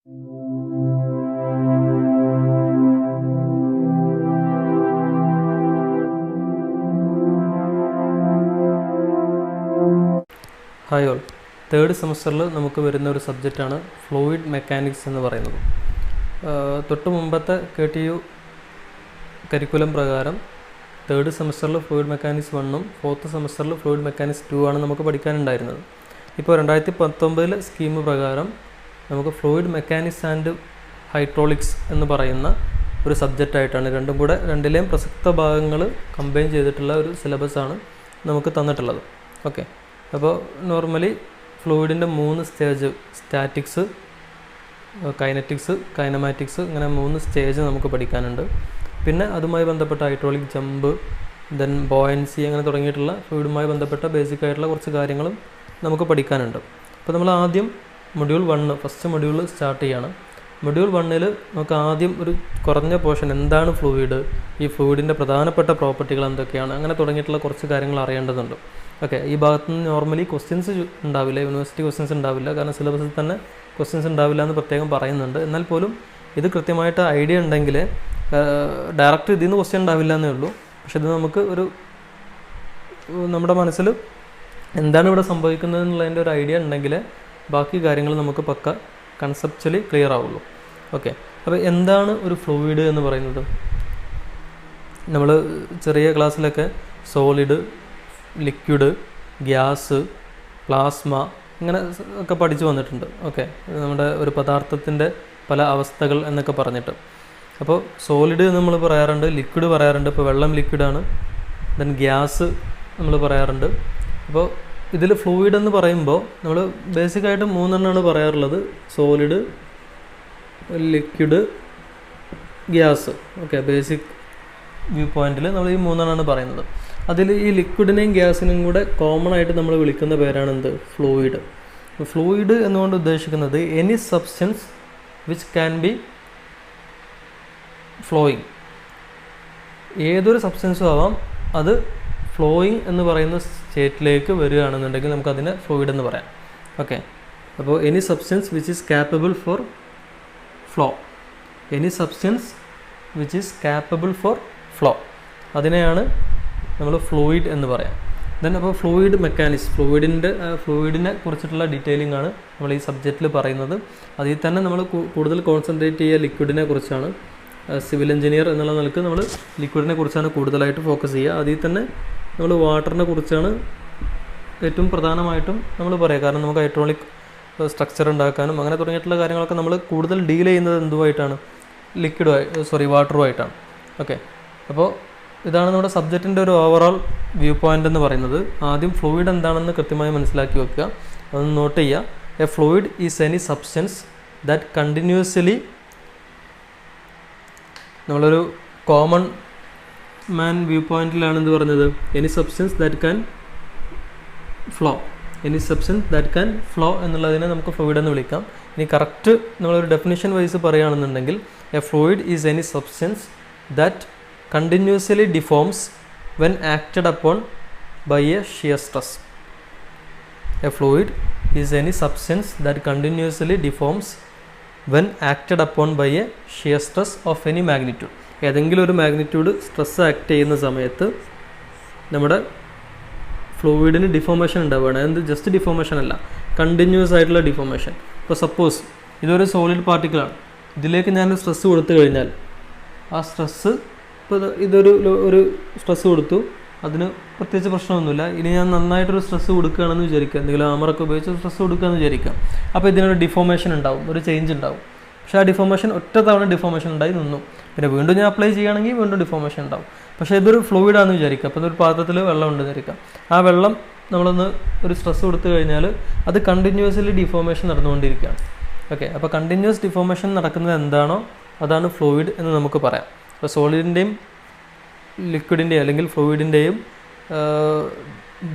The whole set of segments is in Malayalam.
ഹായ് ഓൾ, തേർഡ് സെമസ്റ്ററിൽ നമുക്ക് വരുന്ന ഒരു സബ്ജക്റ്റാണ് ഫ്ലൂയിഡ് മെക്കാനിക്സ് എന്ന് പറയുന്നത്. തൊട്ട് മുമ്പത്തെ KTU കരിക്കുലം പ്രകാരം തേർഡ് സെമസ്റ്ററിൽ ഫ്ലൂയിഡ് മെക്കാനിക്സ് 1ഉം ഫോർത്ത് സെമസ്റ്ററിൽ ഫ്ലൂയിഡ് മെക്കാനിക്സ് 2 ആണ് നമുക്ക് പഠിക്കാനുണ്ടായിരുന്നത്. ഇപ്പോൾ 2019 സ്കീം പ്രകാരം നമുക്ക് ഫ്ലൂയിഡ് മെക്കാനിക്സ് ആൻഡ് ഹൈഡ്രോളിക്സ് എന്ന് പറയുന്ന ഒരു സബ്ജക്റ്റായിട്ടാണ് രണ്ടിലെയും പ്രസക്ത ഭാഗങ്ങൾ കമ്പൈൻ ചെയ്തിട്ടുള്ള ഒരു സിലബസാണ് നമുക്ക് തന്നിട്ടുള്ളത്. ഓക്കെ, അപ്പോൾ നോർമലി ഫ്ലൂയിഡിൻ്റെ 3 സ്റ്റേജ്, സ്റ്റാറ്റിക്സ്, കൈനറ്റിക്സ്, കൈനമാറ്റിക്സ്, ഇങ്ങനെ 3 സ്റ്റേജ് നമുക്ക് പഠിക്കാനുണ്ട്. പിന്നെ അതുമായി ബന്ധപ്പെട്ട ഹൈഡ്രോളിക് ജമ്പ്, ദെൻ ബോയൻസി, അങ്ങനെ തുടങ്ങിയിട്ടുള്ള ഫ്ലൂയിഡുമായി ബന്ധപ്പെട്ട ബേസിക് ആയിട്ടുള്ള കുറച്ച് കാര്യങ്ങളും നമുക്ക് പഠിക്കാനുണ്ട്. അപ്പോൾ നമ്മൾ ആദ്യം മൊഡ്യൂൾ 1, ഫസ്റ്റ് മൊഡ്യൂൾ സ്റ്റാർട്ട് ചെയ്യാണ്. മൊഡ്യൂൾ 1 നമുക്ക് ആദ്യം ഒരു കുറഞ്ഞ പോർഷൻ, എന്താണ് ഫ്ലൂയിഡ്, ഈ ഫ്ലൂയിഡിൻ്റെ പ്രധാനപ്പെട്ട പ്രോപ്പർട്ടികൾ എന്തൊക്കെയാണ്, അങ്ങനെ തുടങ്ങിയിട്ടുള്ള കുറച്ച് കാര്യങ്ങൾ അറിയേണ്ടതുണ്ട്. ഓക്കെ, ഈ ഭാഗത്ത് നിന്ന് നോർമലി ക്വസ്റ്റ്യൻസ് ഉണ്ടാവില്ല, യൂണിവേഴ്സിറ്റി ക്വസ്റ്റ്യൻസ് ഉണ്ടാവില്ല, കാരണം സിലബസിൽ തന്നെ ക്വസ്റ്റ്യൻസ് ഉണ്ടാവില്ല എന്ന് പ്രത്യേകം പറയുന്നുണ്ട്. എന്നാൽ പോലും ഇത് കൃത്യമായിട്ട് ഐഡിയ ഉണ്ടെങ്കിൽ ഡയറക്റ്റ് ഇതിൽ നിന്ന് ക്വസ്റ്റ്യൻ ഉണ്ടാവില്ല എന്നേ ഉള്ളൂ. പക്ഷെ ഇത് നമുക്ക് നമ്മുടെ മനസ്സിൽ എന്താണ് ഇവിടെ സംഭവിക്കുന്നത് എന്നുള്ളതിൻ്റെ ഒരു ഐഡിയ ഉണ്ടെങ്കിൽ ബാക്കി കാര്യങ്ങൾ നമുക്ക് പക്ക കൺസെപ്ച്വലി ക്ലിയർ ആവുള്ളൂ. ഓക്കെ, അപ്പോൾ എന്താണ് ഒരു ഫ്ലൂയിഡ് എന്ന് പറയുന്നത്? നമ്മൾ ചെറിയ ക്ലാസ്സിലൊക്കെ സോളിഡ്, ലിക്വിഡ്, ഗ്യാസ്, പ്ലാസ്മ, ഇങ്ങനെ ഒക്കെ പഠിച്ചു വന്നിട്ടുണ്ട്. ഓക്കെ, നമ്മുടെ ഒരു പദാർത്ഥത്തിൻ്റെ പല അവസ്ഥകൾ എന്നൊക്കെ പറഞ്ഞിട്ട്. അപ്പോൾ സോളിഡ് നമ്മൾ പറയാറുണ്ട്, ലിക്വിഡ് പറയാറുണ്ട്. ഇപ്പോൾ വെള്ളം ലിക്വിഡാണ്. ദെൻ ഗ്യാസ് നമ്മൾ പറയാറുണ്ട്. അപ്പോൾ ഇതിൽ ഫ്ലൂയിഡ് എന്ന് പറയുമ്പോൾ നമ്മൾ ബേസിക്കായിട്ട് 3 എണ്ണമാണ് പറയാറുള്ളത്: solid, liquid, gas. Okay, basic view പോയിന്റിൽ നമ്മൾ ഈ 3 എണ്ണമാണ് പറയുന്നത്. അതിൽ ഈ ലിക്വിഡിനെയും ഗ്യാസിനെയും കൂടെ കോമൺ ആയിട്ട് നമ്മൾ വിളിക്കുന്ന പേരാണ് എന്ത്? ഫ്ലൂയിഡ്. ഫ്ലൂയിഡ് എന്നുകൊണ്ട് ഉദ്ദേശിക്കുന്നത് any substance which can be flowing. ഏതൊരു സബ്സ്റ്റൻസും ആവാം, അത് ഫ്ലോയിങ് എന്ന് പറയുന്ന സ്റ്റേറ്റിലേക്ക് വരികയാണെന്നുണ്ടെങ്കിൽ നമുക്കതിനെ ഫ്ലൂയിഡ് എന്ന് പറയാം. ഓക്കെ, അപ്പോൾ any substance which is capable for flow, any substance which is capable for flow, അതിനെയാണ് നമ്മൾ ഫ്ലൂയിഡ് എന്ന് പറയാം. ദെൻ അപ്പോൾ ഫ്ലൂയിഡ് മെക്കാനിക്സ്, ഫ്ലൂയിഡിനെ കുറിച്ചിട്ടുള്ള ഡീറ്റെയിലിംഗ് ആണ് നമ്മൾ ഈ സബ്ജക്റ്റിൽ പറയുന്നത്. അതിൽ തന്നെ നമ്മൾ കൂടുതൽ കോൺസെൻട്രേറ്റ് ചെയ്യുക ലിക്വിഡിനെ കുറിച്ചാണ്. സിവിൽ എഞ്ചിനീയർ എന്നുള്ള നിലക്ക് നമ്മൾ ലിക്വിഡിനെ കുറിച്ചാണ് കൂടുതലായിട്ട് ഫോക്കസ് ചെയ്യുക. അതിൽ തന്നെ നമ്മൾ വാട്ടറിനെ കുറിച്ചാണ് ഏറ്റവും പ്രധാനമായിട്ടും നമ്മൾ പറയുക. കാരണം നമുക്ക് ഹൈഡ്രോളിക് സ്ട്രക്ചർ ഉണ്ടാക്കാനും അങ്ങനെ തുടങ്ങിയിട്ടുള്ള കാര്യങ്ങളൊക്കെ നമ്മൾ കൂടുതൽ ഡീൽ ചെയ്യുന്നത് എന്തുമായിട്ടാണ്? വാട്ടറുമായിട്ടാണ്. ഓക്കെ, അപ്പോൾ ഇതാണ് നമ്മുടെ സബ്ജക്റ്റിൻ്റെ ഒരു ഓവറോൾ വ്യൂ പോയിൻ്റ് എന്ന് പറയുന്നത്. ആദ്യം ഫ്ലൂയിഡ് എന്താണെന്ന് കൃത്യമായി മനസ്സിലാക്കി വെക്കുക, അതൊന്ന് നോട്ട് ചെയ്യുക. A fluid is any substance that continuously, നമ്മളൊരു കോമൺ മാൻ വ്യൂ പോയിൻറ്റിലാണ് എന്ത് പറഞ്ഞത്? Any substance that can flow, any substance that can flow എന്നുള്ളതിനെ നമുക്ക് ഫ്ലൂയിഡ് എന്ന് വിളിക്കാം. ഇനി കറക്റ്റ് നമ്മളൊരു ഡെഫിനിഷൻ വൈസ് പറയുകയാണെന്നുണ്ടെങ്കിൽ A fluid is any substance that continuously deforms when acted upon by a shear stress. A fluid is any substance that continuously deforms when acted upon by a shear stress of any magnitude. ഏതെങ്കിലും ഒരു മാഗ്നിറ്റ്യൂഡ് സ്ട്രെസ് ആക്ട് ചെയ്യുന്ന സമയത്ത് നമ്മുടെ ഫ്ലൂയിഡിന് ഡിഫോർമേഷൻ ഉണ്ടാവുകയാണ്. അത് ജസ്റ്റ് ഡിഫോർമേഷൻ അല്ല, കണ്ടിന്യൂസ് ആയിട്ടുള്ള ഡിഫോർമേഷൻ. ഇപ്പോൾ സപ്പോസ് ഇതൊരു സോളിഡ് പാർട്ടിക്കിളാണ്, ഇതിലേക്ക് ഞാൻ സ്ട്രെസ് കൊടുത്തു കഴിഞ്ഞാൽ ആ സ്ട്രെസ്, ഇപ്പോൾ ഇതൊരു സ്ട്രെസ് കൊടുത്തു, അതിന് പ്രത്യേകിച്ച് പ്രശ്നമൊന്നുമില്ല. ഇനി ഞാൻ നന്നായിട്ടൊരു സ്ട്രെസ് കൊടുക്കുകയാണെന്ന് വിചാരിക്കുക, എന്തെങ്കിലും ആമറൊക്കെ ഉപയോഗിച്ച് സ്ട്രെസ് കൊടുക്കുകയെന്ന് വിചാരിക്കുക. അപ്പോൾ ഇതിനൊരു ഡിഫോർമേഷൻ ഉണ്ടാവും, ഒരു ചേഞ്ച് ഉണ്ടാവും. പക്ഷേ ആ ഡിഫോർമേഷൻ ഒറ്റ തവണ ഡിഫോർമേഷൻ ഉണ്ടായി നിന്നു, പിന്നെ വീണ്ടും ഞാൻ അപ്ലൈ ചെയ്യുകയാണെങ്കിൽ വീണ്ടും ഡിഫോർമേഷൻ ഉണ്ടാവും. പക്ഷേ ഇതൊരു ഫ്ലൂയിഡാണെന്ന് വിചാരിക്കുക. അപ്പോൾ ഇതൊരു പാത്രത്തിൽ വെള്ളം ഉണ്ട് വിചാരിക്കുക. ആ വെള്ളം നമ്മളൊന്ന് ഒരു സ്ട്രെസ് കൊടുത്തു കഴിഞ്ഞാൽ അത് കണ്ടിന്യൂസ്ലി ഡിഫോർമേഷൻ നടന്നുകൊണ്ടിരിക്കുകയാണ്. ഓക്കെ, അപ്പോൾ കണ്ടിന്യൂസ് ഡിഫോർമേഷൻ നടക്കുന്നത് എന്താണോ അതാണ് ഫ്ലൂയിഡ് എന്ന് നമുക്ക് പറയാം. അപ്പോൾ സോളിഡിൻ്റെയും ലിക്വിഡിൻ്റെയും അല്ലെങ്കിൽ ഫ്ലൂയിഡിൻ്റെയും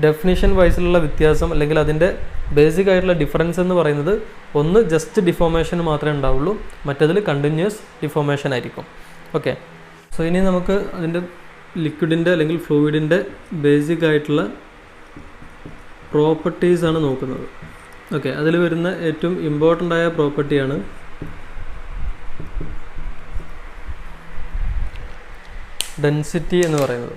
ഡെഫിനിഷൻ വൈസിലുള്ള വ്യത്യാസം അല്ലെങ്കിൽ അതിൻ്റെ ബേസിക് ആയിട്ടുള്ള ഡിഫറൻസ് എന്ന് പറയുന്നത്, ഒന്ന് ജസ്റ്റ് ഡിഫോർമേഷൻ മാത്രമേ ഉണ്ടാവുള്ളൂ, മറ്റതിൽ കണ്ടിന്യൂസ് ഡിഫോർമേഷൻ ആയിരിക്കും. ഓക്കെ, സോ ഇനി നമുക്ക് അതിൻ്റെ ലിക്വിഡിൻ്റെ അല്ലെങ്കിൽ ഫ്ലൂയിഡിൻ്റെ ബേസിക് ആയിട്ടുള്ള പ്രോപ്പർട്ടീസാണ് നോക്കുന്നത്. ഓക്കെ, അതിൽ വരുന്ന ഏറ്റവും ഇമ്പോർട്ടൻ്റ് ആയ പ്രോപ്പർട്ടിയാണ് ഡെൻസിറ്റി എന്ന് പറയുന്നത്.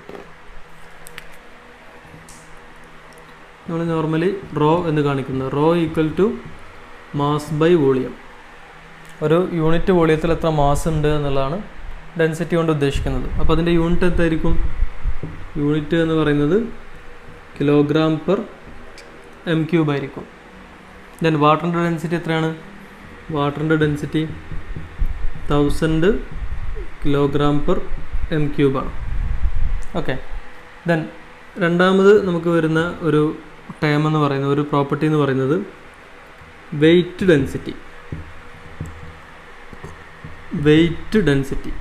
നമ്മൾ നോർമലി റോ എന്ന് കാണിക്കുന്നത് rho equal to mass by volume. ഒരു യൂണിറ്റ് വോളിയത്തിൽ എത്ര മാസ് ഉണ്ട് എന്നുള്ളതാണ് ഡെൻസിറ്റി കൊണ്ട് ഉദ്ദേശിക്കുന്നത്. അപ്പോൾ അതിൻ്റെ യൂണിറ്റ് എന്തായിരിക്കും? യൂണിറ്റ് എന്ന് പറയുന്നത് കിലോഗ്രാം പെർ എം ക്യൂബ് ആയിരിക്കും. ദെൻ വാട്ടറിൻ്റെ ഡെൻസിറ്റി എത്രയാണ്? വാട്ടറിൻ്റെ ഡെൻസിറ്റി 1000 കിലോഗ്രാം പെർ എം ക്യൂബാണ്. ഓക്കെ. ദെൻ രണ്ടാമത് നമുക്ക് വരുന്ന ഒരു ടേം എന്ന് പറയുന്നത്, ഒരു പ്രോപ്പർട്ടി എന്ന് പറയുന്നത് വെയ്റ്റ് ഡെൻസിറ്റി. വെയ്റ്റ് ഡെൻസിറ്റി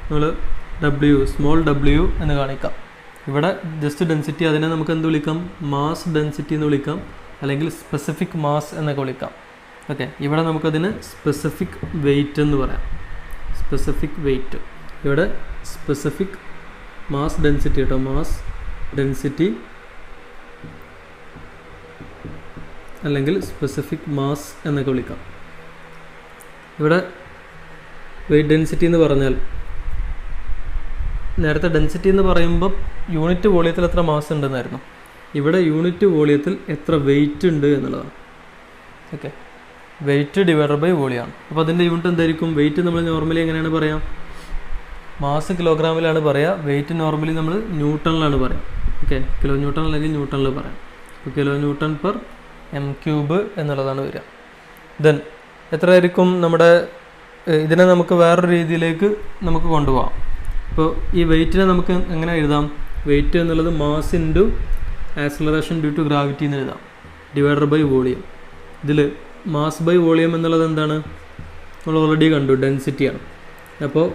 നമ്മൾ സ്മോൾ w എന്ന് കാണിക്കാം. ഇവിടെ ജസ്റ്റ് ഡെൻസിറ്റി, അതിനെ നമുക്ക് എന്ത് വിളിക്കാം? മാസ് ഡെൻസിറ്റി എന്ന് വിളിക്കാം, അല്ലെങ്കിൽ സ്പെസിഫിക് മാസ് എന്നൊക്കെ വിളിക്കാം. ഓക്കെ. ഇവിടെ നമുക്കതിന് സ്പെസിഫിക് വെയ്റ്റ് എന്ന് പറയാം. Specific weight. ഇവിടെ സ്പെസിഫിക് മാസ് ഡെൻസിറ്റി കേട്ടോ, മാസ് ഡെൻസിറ്റി അല്ലെങ്കിൽ സ്പെസിഫിക് മാസ് എന്നൊക്കെ വിളിക്കാം. ഇവിടെ വെയ്റ്റ് ഡെൻസിറ്റി എന്ന് പറഞ്ഞാൽ, നേരത്തെ ഡെൻസിറ്റി എന്ന് പറയുമ്പോൾ യൂണിറ്റ് വോളിയത്തിൽ എത്ര മാസ് ഉണ്ടെന്നായിരുന്നു. ഇവിടെ യൂണിറ്റ് വോളിയത്തിൽ എത്ര വെയ്റ്റ് ഉണ്ട് എന്നുള്ളതാണ്. ഓക്കെ. വെയ്റ്റ് ഡിവൈഡഡ് ബൈ വോളിയമാണ്. അപ്പോൾ അതിൻ്റെ യൂണിറ്റ് എന്തായിരിക്കും? വെയ്റ്റ് നമ്മൾ നോർമലി എങ്ങനെയാണ് പറയാം? മാസ് കിലോഗ്രാമിലാണ് പറയുക. വെയ്റ്റ് നോർമലി നമ്മൾ ന്യൂട്ടണിലാണ് പറയാം. ഓക്കെ. കിലോ ന്യൂട്ടൺ അല്ലെങ്കിൽ ന്യൂട്ടണിൽ പറയാം. അപ്പോൾ kilo newton per M cube എന്നുള്ളതാണ് വരിക. ദെൻ എത്രയായിരിക്കും നമ്മുടെ ഇതിനെ നമുക്ക് വേറൊരു രീതിയിലേക്ക് നമുക്ക് കൊണ്ടുപോകാം. ഇപ്പോൾ ഈ വെയ്റ്റിനെ നമുക്ക് എങ്ങനെ എഴുതാം? വെയ്റ്റ് എന്നുള്ളത് mass into acceleration due to gravity എന്ന് എഴുതാം, ഡിവൈഡഡ് ബൈ വോളിയം. ഇതിൽ മാസ് ബൈ വോളിയം എന്നുള്ളത് എന്താണ്? നമ്മൾ ഓൾറെഡി കണ്ടു, ഡെൻസിറ്റിയാണ്. അപ്പോൾ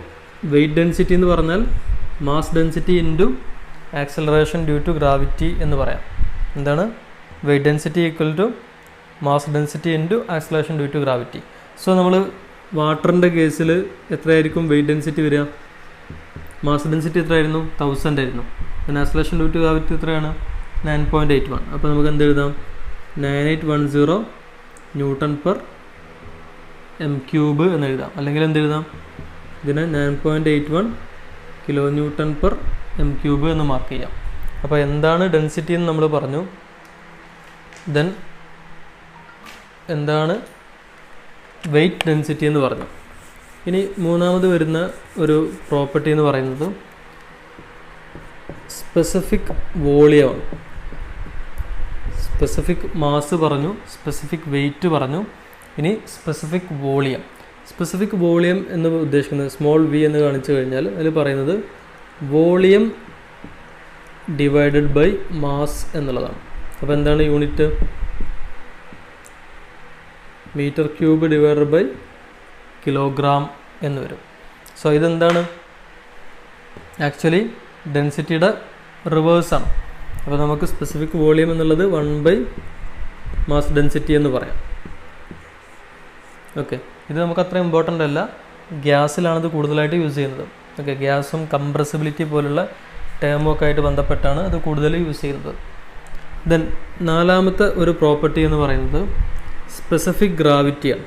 വെയ്റ്റ് ഡെൻസിറ്റി എന്ന് പറഞ്ഞാൽ mass density into acceleration due to gravity എന്ന് പറയാം. എന്താണ്? Weight density equal to mass density into acceleration due to gravity. So നമ്മൾ വാട്ടറിൻ്റെ കേസിൽ എത്രയായിരിക്കും വെയ്റ്റ് ഡെൻസിറ്റി വരിക? മാസ് ഡെൻസിറ്റി എത്രയായിരുന്നു? 1000 ആയിരുന്നു. പിന്നെ ആക്സിലറേഷൻ ഡ്യൂ ടു ഗ്രാവിറ്റി എത്രയാണ്? 9.81. അപ്പോൾ നമുക്ക് എന്ത് എഴുതാം? 9810 ന്യൂട്ടൺ പെർ എം ക്യൂബ് എന്ന് എഴുതാം. അല്ലെങ്കിൽ എന്ത് എഴുതാം? ഇതിനെ 9.81 kilo newton per M cube എന്ന് മാർക്ക് ചെയ്യാം. അപ്പോൾ എന്താണ് ഡെൻസിറ്റി എന്ന് നമ്മൾ പറഞ്ഞു. ദെൻ എന്താണ് വെയ്റ്റ് ഡെൻസിറ്റി എന്ന് പറഞ്ഞു. ഇനി മൂന്നാമത് വരുന്ന ഒരു പ്രോപ്പർട്ടി എന്ന് പറയുന്നത് സ്പെസിഫിക് വോളിയമാണ്. സ്പെസിഫിക് മാസ് പറഞ്ഞു, സ്പെസിഫിക് വെയ്റ്റ് പറഞ്ഞു, ഇനി സ്പെസിഫിക് വോളിയം. സ്പെസിഫിക് വോളിയം എന്ന് ഉദ്ദേശിക്കുന്നത് സ്മോൾ വി എന്ന് കാണിച്ചു കഴിഞ്ഞാൽ അതിൽ പറയുന്നത് വോളിയം ഡിവൈഡഡ് ബൈ മാസ് എന്നുള്ളതാണ്. അപ്പോൾ എന്താണ് unit? Metre cube divided by kilogram എന്ന് വരും. സോ ഇതെന്താണ്? ആക്ച്വലി ഡെൻസിറ്റിയുടെ റിവേഴ്സാണ്. അപ്പോൾ നമുക്ക് സ്പെസിഫിക് വോളിയം എന്നുള്ളത് 1/, മാസ് ഡെൻസിറ്റി എന്ന് പറയാം. ഓക്കെ. ഇത് നമുക്ക് അത്ര ഇമ്പോർട്ടൻ്റ് അല്ല. ഗ്യാസിലാണിത് കൂടുതലായിട്ട് യൂസ് ചെയ്യുന്നത്. ഓക്കെ. ഗ്യാസും കംപ്രസിബിലിറ്റി പോലുള്ള ടേമൊക്കെ ആയിട്ട് ബന്ധപ്പെട്ടാണ് അത് കൂടുതൽ യൂസ് ചെയ്യുന്നത്. ദെൻ നാലാമത്തെ ഒരു പ്രോപ്പർട്ടി എന്ന് പറയുന്നത് സ്പെസിഫിക് ഗ്രാവിറ്റിയാണ്.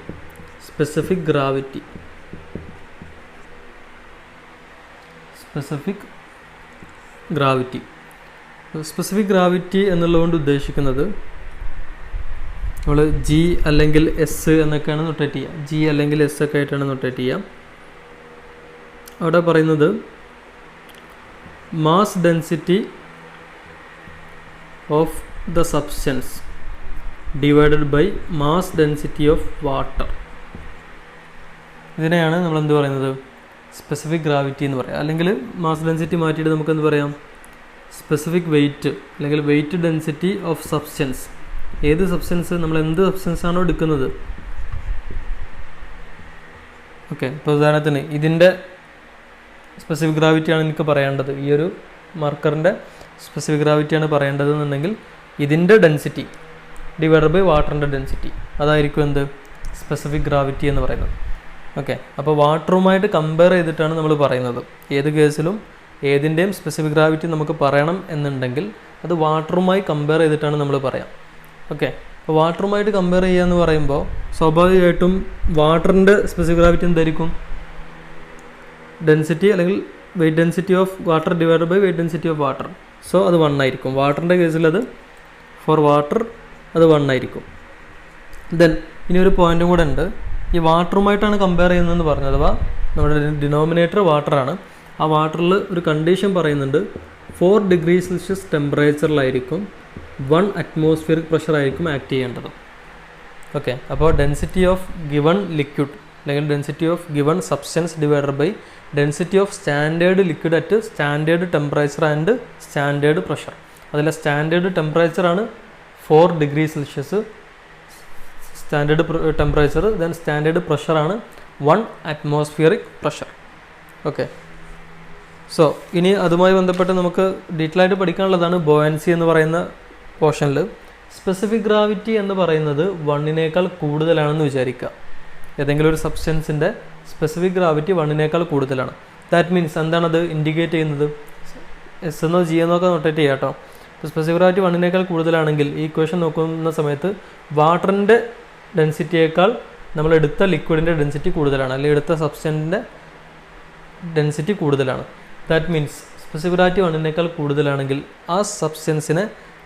Specific gravity. Specific gravity. Specific gravity എന്നുള്ളതുകൊണ്ട് ഉദ്ദേശിക്കുന്നത് നമ്മൾ ജി അല്ലെങ്കിൽ എസ് എന്നൊക്കെയാണ് നൊട്ടേറ്റ് ചെയ്യുക. ജി അല്ലെങ്കിൽ എസ് ഒക്കെ ആയിട്ടാണ് നൊട്ടേറ്റ് ചെയ്യുക. അവിടെ പറയുന്നത് mass density of the substance divided by mass density of water. ഇതിനെയാണ് നമ്മൾ എന്ത് പറയുന്നത്? സ്പെസിഫിക് ഗ്രാവിറ്റി എന്ന് പറയാം. അല്ലെങ്കിൽ മാസ് ഡെൻസിറ്റി മാറ്റിയിട്ട് നമുക്ക് എന്ത് പറയാം? സ്പെസിഫിക് വെയ്റ്റ് അല്ലെങ്കിൽ വെയ്റ്റ് ഡെൻസിറ്റി ഓഫ് സബ്സ്റ്റൻസ്. ഏത് സബ്സ്റ്റൻസ്? നമ്മൾ എന്ത് സബ്സ്റ്റൻസ് ആണോ എടുക്കുന്നത്. ഓക്കെ. ഇപ്പോൾ ഉദാഹരണത്തിന് ഇതിൻ്റെ സ്പെസിഫിക് ഗ്രാവിറ്റിയാണ് എനിക്ക് പറയേണ്ടത്. ഈ ഒരു മാർക്കറിൻ്റെ സ്പെസിഫിക് ഗ്രാവിറ്റിയാണ് പറയേണ്ടതെന്നുണ്ടെങ്കിൽ ഇതിൻ്റെ ഡെൻസിറ്റി ഡിവൈഡഡ് ബൈ വാട്ടറിൻ്റെ ഡെൻസിറ്റി, അതായിരിക്കും എന്ത്? സ്പെസിഫിക് ഗ്രാവിറ്റി എന്ന് പറയുന്നത്. ഓക്കെ. അപ്പോൾ വാട്ടറുമായിട്ട് കമ്പയർ ചെയ്തിട്ടാണ് നമ്മൾ പറയുന്നത്. ഏത് കേസിലും ഏതിൻ്റെയും സ്പെസിഫിക് ഗ്രാവിറ്റി നമുക്ക് പറയണം എന്നുണ്ടെങ്കിൽ അത് വാട്ടറുമായി കമ്പയർ ചെയ്തിട്ടാണ് നമ്മൾ പറയാം. ഓക്കെ. അപ്പോൾ വാട്ടറുമായിട്ട് കമ്പയർ ചെയ്യുക എന്ന് പറയുമ്പോൾ സ്വാഭാവികമായിട്ടും വാട്ടറിൻ്റെ സ്പെസിഫിക് ഗ്രാവിറ്റി എന്തായിരിക്കും? ഡെൻസിറ്റി അല്ലെങ്കിൽ weight density of water divided by weight density of water. So അത് 1 ആയിരിക്കും. വാട്ടറിൻ്റെ കേസിൽ അത് ഫോർ വാട്ടർ അത് 1 ആയിരിക്കും. ദെൻ ഇനി ഒരു പോയിൻറ്റും കൂടെ ഉണ്ട്. ഈ വാട്ടറുമായിട്ടാണ് കമ്പയർ ചെയ്യുന്നതെന്ന് പറഞ്ഞത്. അഥവാ നമ്മുടെ ഡിനോമിനേറ്റർ വാട്ടറാണ്. ആ വാട്ടറിൽ ഒരു കണ്ടീഷൻ പറയുന്നുണ്ട്, 4 ഡിഗ്രി സെൽഷ്യസ് ടെമ്പറേച്ചറിലായിരിക്കും 1 അറ്റ്മോസ്ഫിയറിക് പ്രഷർ ആയിരിക്കും ആക്ട് ചെയ്യേണ്ടത്. ഓക്കെ, അപ്പോൾ ഡെൻസിറ്റി ഓഫ് ഗിവൺ ലിക്വിഡ് അല്ലെങ്കിൽ density of given substance divided by density of standard liquid at standard temperature and standard pressure. അതിലെ സ്റ്റാൻഡേർഡ് ടെമ്പറേച്ചറാണ് 4 degree Celsius standard temperature. Then standard പ്രഷറാണ് 1 അറ്റ്മോസ്ഫിയറിക് പ്രഷർ. ഓക്കെ, സോ ഇനി അതുമായി ബന്ധപ്പെട്ട് നമുക്ക് ഡീറ്റെയിൽ ആയിട്ട് പഠിക്കാനുള്ളതാണ് ബോയൻസി എന്ന് പറയുന്ന പോർഷനിൽ. സ്പെസിഫിക് ഗ്രാവിറ്റി എന്ന് പറയുന്നത് 1-നേക്കാൾ കൂടുതലാണെന്ന് വിചാരിക്കുക. ഏതെങ്കിലും ഒരു സബ്സ്റ്റൻസിൻ്റെ സ്പെസിഫിക് ഗ്രാവിറ്റി 1-നേക്കാൾ കൂടുതലാണ്. ദാറ്റ് മീൻസ് എന്താണത് ഇൻഡിക്കേറ്റ് ചെയ്യുന്നത്? എസ് എന്നോ ജി എന്നൊക്കെ നൊട്ടേറ്റ് ചെയ്യാം കേട്ടോ. ഇപ്പോൾ സ്പെസിഫിക് ഗ്രാവിറ്റി 1-നേക്കാൾ കൂടുതലാണെങ്കിൽ ഈ ഇക്വേഷൻ നോക്കുന്ന സമയത്ത് വാട്ടറിൻ്റെ ഡെൻസിറ്റിയേക്കാൾ നമ്മൾ എടുത്ത ലിക്വിഡിൻ്റെ ഡെൻസിറ്റി കൂടുതലാണ്, അല്ലെങ്കിൽ എടുത്ത സബ്സ്റ്റൻസിൻ്റെ ഡെൻസിറ്റി കൂടുതലാണ്. ദാറ്റ് മീൻസ് സ്പെസിഫിക് ഗ്രാവിറ്റി 1-നേക്കാൾ കൂടുതലാണെങ്കിൽ ആ സബ്സ്റ്റൻസിനെ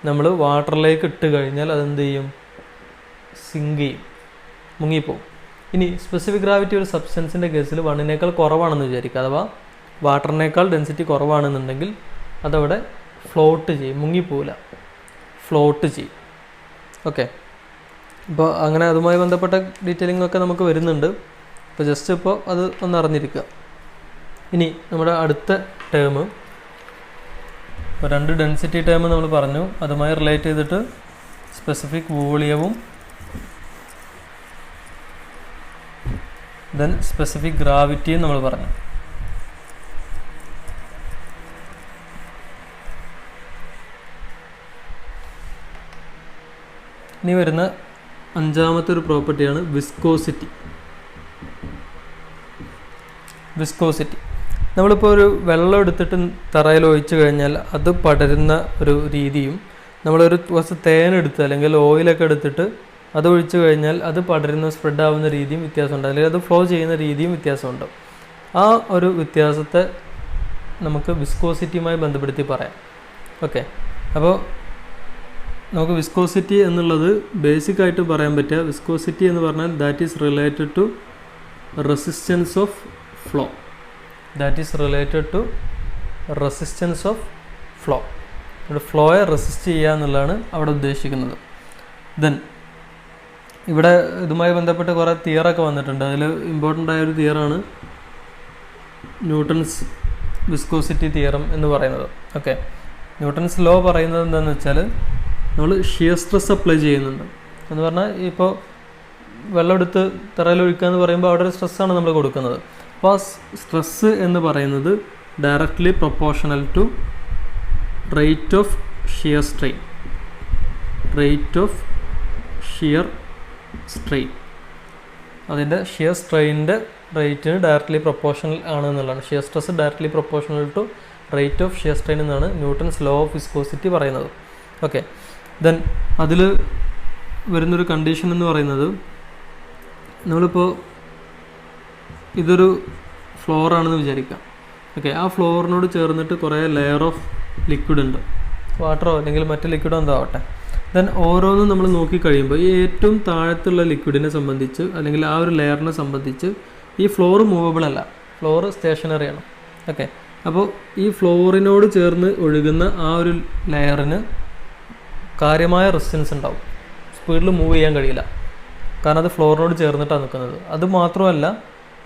നമ്മൾ വാട്ടറിലേക്ക് ഇട്ട് കഴിഞ്ഞാൽ അതെന്ത് ചെയ്യും? സിങ്ക് ചെയ്യും, മുങ്ങിപ്പോവും. ഇനി സ്പെസിഫിക് ഗ്രാവിറ്റി ഒരു സബ്സ്റ്റൻസിൻ്റെ കേസിൽ 1-നേക്കാൾ കുറവാണെന്ന് വിചാരിക്കുക. അഥവാ വാട്ടറിനേക്കാൾ ഡെൻസിറ്റി കുറവാണെന്നുണ്ടെങ്കിൽ അതവിടെ ഫ്ലോട്ട് ചെയ്യും, മുങ്ങിപ്പോവില്ല, ഫ്ലോട്ട് ചെയ്യും. ഓക്കെ, അപ്പോൾ അങ്ങനെ അതുമായി ബന്ധപ്പെട്ട ഡീറ്റെയിലിംഗ് ഒക്കെ നമുക്ക് വരുന്നുണ്ട്. അപ്പോൾ ജസ്റ്റ് ഇപ്പോൾ അത് ഒന്ന് അറിഞ്ഞിരിക്കുക. ഇനി നമ്മുടെ അടുത്ത ടേം, ഇപ്പോൾ 2 ഡെൻസിറ്റി ടേം നമ്മൾ പറഞ്ഞു. അതുമായി റിലേറ്റ് ചെയ്തിട്ട് സ്പെസിഫിക് വോളിയവും ദെൻ സ്പെസിഫിക് ഗ്രാവിറ്റിയും നമ്മൾ പറഞ്ഞു. ഇനി വരുന്ന 5ാമത്തെ ഒരു പ്രോപ്പർട്ടിയാണ് വിസ്കോസിറ്റി. വിസ്കോസിറ്റി നമ്മളിപ്പോൾ ഒരു വെള്ളം എടുത്തിട്ട് തറയിൽ ഒഴിച്ചു കഴിഞ്ഞാൽ അത് പടരുന്ന ഒരു രീതിയും, നമ്മളൊരു കുറച്ച് തേനെടുത്ത് അല്ലെങ്കിൽ ഓയിലൊക്കെ എടുത്തിട്ട് അത് ഒഴിച്ചു കഴിഞ്ഞാൽ അത് പടരുന്ന സ്പ്രെഡ് ആവുന്ന രീതിയും വ്യത്യാസമുണ്ട്, അല്ലെങ്കിൽ അത് ഫ്ലോ ചെയ്യുന്ന രീതിയും വ്യത്യാസമുണ്ട്. ആ ഒരു വ്യത്യാസത്തെ നമുക്ക് വിസ്കോസിറ്റിയുമായി ബന്ധപ്പെടുത്തി പറയാം. ഓക്കെ, അപ്പോൾ നമുക്ക് വിസ്കോസിറ്റി എന്നുള്ളത് ബേസിക്കായിട്ട് പറയാൻ പറ്റുക, വിസ്കോസിറ്റി എന്ന് പറഞ്ഞാൽ that is related to resistance of flow. That is related to resistance of flow. ഇവിടെ ഫ്ലോയെ റെസിസ്റ്റ് ചെയ്യുക എന്നുള്ളതാണ് അവിടെ ഉദ്ദേശിക്കുന്നത്. ദെൻ ഇവിടെ ഇതുമായി ബന്ധപ്പെട്ട് കുറേ തിയറൊക്കെ വന്നിട്ടുണ്ട്. അതിൽ ഇമ്പോർട്ടൻ്റ് ആയൊരു തിയറാണ് ന്യൂട്ടൺസ് വിസ്കോസിറ്റി തിയറം എന്ന് പറയുന്നത്. ഓക്കെ, ന്യൂട്ടൺസ് ലോ പറയുന്നത് എന്താണെന്ന് വെച്ചാൽ നമ്മൾ ഷിയർ സ്ട്രെസ് അപ്ലൈ ചെയ്യുന്നുണ്ട് എന്ന് പറഞ്ഞാൽ, ഇപ്പോൾ വെള്ളം എടുത്ത് തറയിൽ ഒഴിക്കുക എന്ന് പറയുമ്പോൾ അവിടെ ഒരു സ്ട്രെസ്സാണ് നമ്മൾ കൊടുക്കുന്നത്. അപ്പോൾ ആ സ്ട്രെസ്സ് എന്ന് പറയുന്നത് directly proportional to rate of shear strain. Rate of shear strain, അതിൻ്റെ ഷിയർ സ്ട്രെയിനിൻ്റെ റേറ്റിന് ഡയറക്റ്റ്ലി പ്രൊപ്പോർഷണൽ ആണ് എന്നുള്ളതാണ്. Shear stress directly proportional to rate of shear strain എന്നാണ് ന്യൂട്ടൺസ് ലോ ഓഫ് വിസ്കോസിറ്റി പറയുന്നത്. ഓക്കെ, ദെൻ അതിൽ വരുന്നൊരു കണ്ടീഷൻ എന്ന് പറയുന്നത്, നമ്മളിപ്പോൾ ഇതൊരു ഫ്ലോറാണെന്ന് വിചാരിക്കാം. ഓക്കെ, ആ ഫ്ലോറിനോട് ചേർന്നിട്ട് കുറേ ലെയർ ഓഫ് ലിക്വിഡ് ഉണ്ട്, വാട്ടറോ അല്ലെങ്കിൽ മറ്റ് ലിക്വിഡോ എന്തോ ആവട്ടെ. ദെൻ ഓരോന്നും നമ്മൾ നോക്കിക്കഴിയുമ്പോൾ ഈ ഏറ്റവും താഴത്തുള്ള ലിക്വിഡിനെ സംബന്ധിച്ച് അല്ലെങ്കിൽ ആ ഒരു ലെയറിനെ സംബന്ധിച്ച് ഈ ഫ്ലോർ മൂവബിൾ അല്ല, ഫ്ലോർ സ്റ്റേഷനറി ആണ്. ഓക്കെ, അപ്പോൾ ഈ ഫ്ലോറിനോട് ചേർന്ന് ഒഴുകുന്ന ആ ഒരു ലെയറിന് കാര്യമായ റെസിസ്റ്റൻസ് ഉണ്ടാവും, സ്പീഡിൽ മൂവ് ചെയ്യാൻ കഴിയില്ല, കാരണം അത് ഫ്ലോറിനോട് ചേർന്നിട്ടാണ് നിൽക്കുന്നത്. അത് മാത്രമല്ല,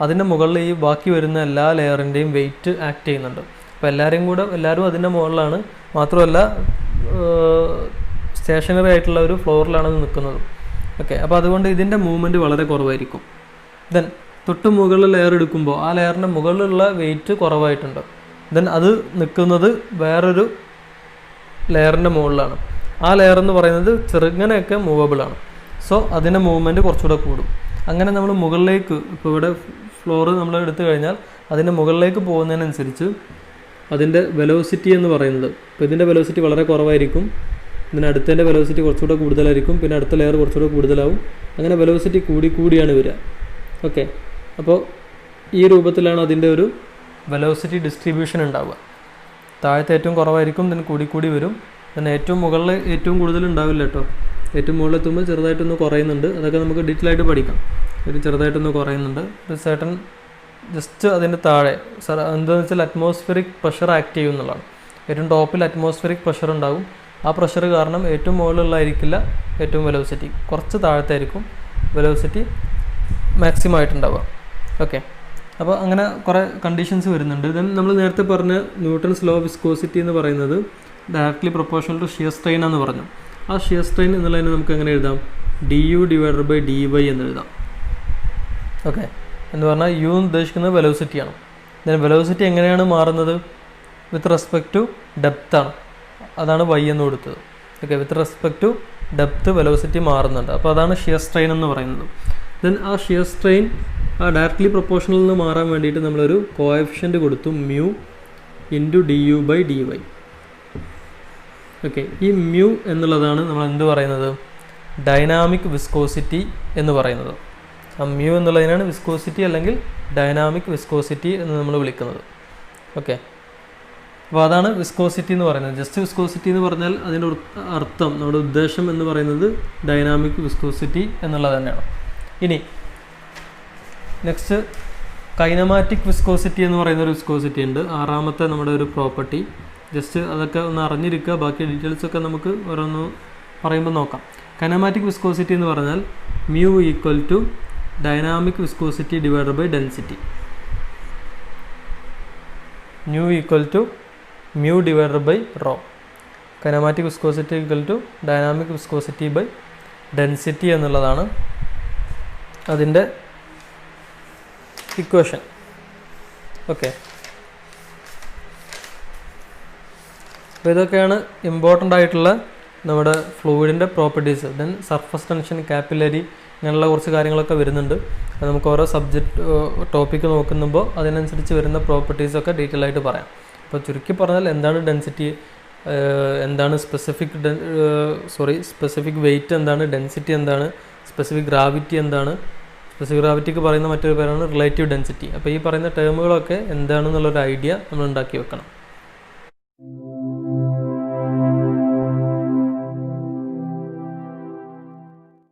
അതിൻ്റെ മുകളിൽ ഈ ബാക്കി വരുന്ന എല്ലാ ലെയറിൻ്റെയും വെയിറ്റ് ആക്ട് ചെയ്യുന്നുണ്ട്. അപ്പോൾ എല്ലാവരും അതിൻ്റെ മുകളിലാണ്, മാത്രമല്ല സ്റ്റേഷനറി ആയിട്ടുള്ള ഒരു ഫ്ലോറിലാണ് നിൽക്കുന്നത്. ഓക്കെ, അപ്പോൾ അതുകൊണ്ട് ഇതിൻ്റെ മൂവ്മെൻറ്റ് വളരെ കുറവായിരിക്കും. ദെൻ തൊട്ട് മുകളിൽ ലെയർ എടുക്കുമ്പോൾ ആ ലെയറിൻ്റെ മുകളിലുള്ള വെയിറ്റ് കുറവായിട്ടുണ്ട്. ദെൻ അത് നിൽക്കുന്നത് വേറൊരു ലെയറിൻ്റെ മുകളിലാണ്. ആ ലെയർ എന്ന് പറയുന്നത് ചെറുങ്ങനെയൊക്കെ മൂവബിളാണ്. സോ അതിൻ്റെ മൂവ്മെൻറ്റ് കുറച്ചുകൂടെ കൂടും. അങ്ങനെ നമ്മൾ മുകളിലേക്ക്, ഇപ്പോൾ ഇവിടെ ഫ്ലോറ് നമ്മൾ എടുത്തു കഴിഞ്ഞാൽ അതിൻ്റെ മുകളിലേക്ക് പോകുന്നതിനനുസരിച്ച് അതിൻ്റെ വെലോസിറ്റി എന്ന് പറയുന്നത്, ഇപ്പോൾ ഇതിൻ്റെ വെലോസിറ്റി വളരെ കുറവായിരിക്കും, ഇതിന് അടുത്തതിൻ്റെ വെലോസിറ്റി കുറച്ചുകൂടെ കൂടുതലായിരിക്കും, പിന്നെ അടുത്ത ലെയർ കുറച്ചുകൂടെ കൂടുതലാവും. അങ്ങനെ വെലോസിറ്റി കൂടിയാണ് വരിക. ഓക്കെ, അപ്പോൾ ഈ രൂപത്തിലാണ് അതിൻ്റെ ഒരു വെലോസിറ്റി ഡിസ്ട്രിബ്യൂഷൻ ഉണ്ടാവുക. താഴത്തെ ഏറ്റവും കുറവായിരിക്കും, then കൂടി വരും. then ഏറ്റവും മുകളിൽ ഏറ്റവും കൂടുതൽ ഉണ്ടാവില്ല കേട്ടോ. ഏറ്റവും മുകളിലെത്തുമ്പോൾ ചെറുതായിട്ടൊന്ന് കുറയുന്നുണ്ട്. അതൊക്കെ നമുക്ക് ഡീറ്റെയിൽ ആയിട്ട് പഠിക്കാം. ഒരു ചെറുതായിട്ടൊന്ന് കുറയുന്നുണ്ട്. ഒരു സർട്ടൺ ജസ്റ്റ് അതിൻ്റെ താഴെ എന്താണെന്ന് വെച്ചാൽ അറ്റ്മോസ്ഫിയറിക് പ്രഷർ ആക്ട് ചെയ്യും എന്നുള്ളതാണ്. ഏറ്റവും ടോപ്പിൽ അറ്റ്മോസ്ഫിയറിക് പ്രഷർ ഉണ്ടാകും. ആ പ്രഷർ കാരണം ഏറ്റവും മുകളിലുള്ളതായിരിക്കില്ല ഏറ്റവും വെലോസിറ്റി, കുറച്ച് താഴത്തായിരിക്കും വെലോസിറ്റി മാക്സിമം ആയിട്ടുണ്ടാവുക. ഓക്കെ, അപ്പോൾ അങ്ങനെ കുറേ കണ്ടീഷൻസ് വരുന്നുണ്ട്. ദെൻ നമ്മൾ നേരത്തെ പറഞ്ഞ ന്യൂട്ടൺസ് ലോ ഓഫ് വിസ്കോസിറ്റി എന്ന് പറയുന്നത് directly proportional to shear strain എന്ന് പറഞ്ഞു. ആ ഷിയർ സ്ട്രെയിൻ എന്നുള്ളതിനെ നമുക്ക് എങ്ങനെ എഴുതാം? du/dy എന്ന് എഴുതാം. ഓക്കെ, എന്ന് പറഞ്ഞാൽ യു എന്ന് ഉദ്ദേശിക്കുന്നത് വെലോസിറ്റിയാണ്. ദെൻ വെലോസിറ്റി എങ്ങനെയാണ് മാറുന്നത്? വിത്ത് റെസ്പെക്ട് ടു ഡെപ്ത് ആണ്. അതാണ് y എന്ന് കൊടുത്തത്. Okay, with respect to depth velocity മാറുന്നുണ്ട്. അപ്പോൾ അതാണ് ഷിയർ സ്ട്രെയിൻ എന്ന് പറയുന്നത്. ദെൻ ആ ഷിയർ സ്ട്രെയിൻ ആ ഡയറക്ട്ലി പ്രൊപ്പോർഷണൽ നിന്ന് മാറാൻ വേണ്ടിയിട്ട് നമ്മളൊരു കോഎഫിഷ്യൻ്റ് കൊടുത്തു, mu ഇൻറ്റു du/dy. ഓക്കെ, ഈ mu എന്നുള്ളതാണ് നമ്മൾ എന്ത് പറയുന്നത്? ഡൈനാമിക് വിസ്കോസിറ്റി എന്ന് പറയുന്നത്. ആ mu എന്നുള്ളതിനാണ് വിസ്കോസിറ്റി അല്ലെങ്കിൽ ഡൈനാമിക് വിസ്കോസിറ്റി എന്ന് നമ്മൾ വിളിക്കുന്നത്. ഓക്കെ, അപ്പോൾ അതാണ് വിസ്കോസിറ്റി എന്ന് പറയുന്നത്. ജസ്റ്റ് വിസ്കോസിറ്റി എന്ന് പറഞ്ഞാൽ അതിൻ്റെ അർത്ഥം, നമ്മുടെ ഉദ്ദേശം എന്ന് പറയുന്നത് ഡൈനാമിക് വിസ്കോസിറ്റി എന്നുള്ളത് തന്നെയാണ്. ഇനി നെക്സ്റ്റ് കൈനമാറ്റിക് വിസ്കോസിറ്റി എന്ന് പറയുന്നൊരു വിസ്കോസിറ്റി ഉണ്ട്. ആറാമത്തെ നമ്മുടെ ഒരു പ്രോപ്പർട്ടി. ജസ്റ്റ് അതൊക്കെ ഒന്ന് അറിഞ്ഞിരിക്കുക. ബാക്കി ഡീറ്റെയിൽസൊക്കെ നമുക്ക് ഓരോന്ന് പറയുമ്പോൾ നോക്കാം. കൈനമാറ്റിക് വിസ്കോസിറ്റി എന്ന് പറഞ്ഞാൽ mu equal to dynamic viscosity divided by density. mu equal to mu divided by rho. Kinematic viscosity equal to dynamic viscosity by density എന്നുള്ളതാണ് അതിൻ്റെ ഇക്വേഷൻ. ഓക്കെ, അപ്പോൾ ഇതൊക്കെയാണ് ഇമ്പോർട്ടൻ്റ് ആയിട്ടുള്ള നമ്മുടെ ഫ്ലൂയിഡിൻ്റെ properties. Then surface tension, capillary, ഇങ്ങനെയുള്ള കുറച്ച് കാര്യങ്ങളൊക്കെ വരുന്നുണ്ട്. അത് നമുക്ക് ഓരോ ടോപ്പിക്ക് നോക്കുമ്പോൾ അതിനനുസരിച്ച് വരുന്ന പ്രോപ്പർട്ടീസൊക്കെ ഡീറ്റെയിൽ ആയിട്ട് പറയാം. അപ്പോൾ ചുരുക്കി പറഞ്ഞാൽ എന്താണ് ഡെൻസിറ്റി, എന്താണ് സ്പെസിഫിക് വെയിറ്റ് എന്താണ്, ഡെൻസിറ്റി എന്താണ്, സ്പെസിഫിക് ഗ്രാവിറ്റി എന്താണ്. സ്പെസിഫിക് ഗ്രാവിറ്റിക്ക് പറയുന്ന മറ്റൊരു പേരാണ് റിലേറ്റീവ് ഡെൻസിറ്റി. അപ്പോൾ ഈ പറയുന്ന ടേമുകളൊക്കെ എന്താണെന്നുള്ളൊരു ഐഡിയ നമ്മൾ ഉണ്ടാക്കി വെക്കണം.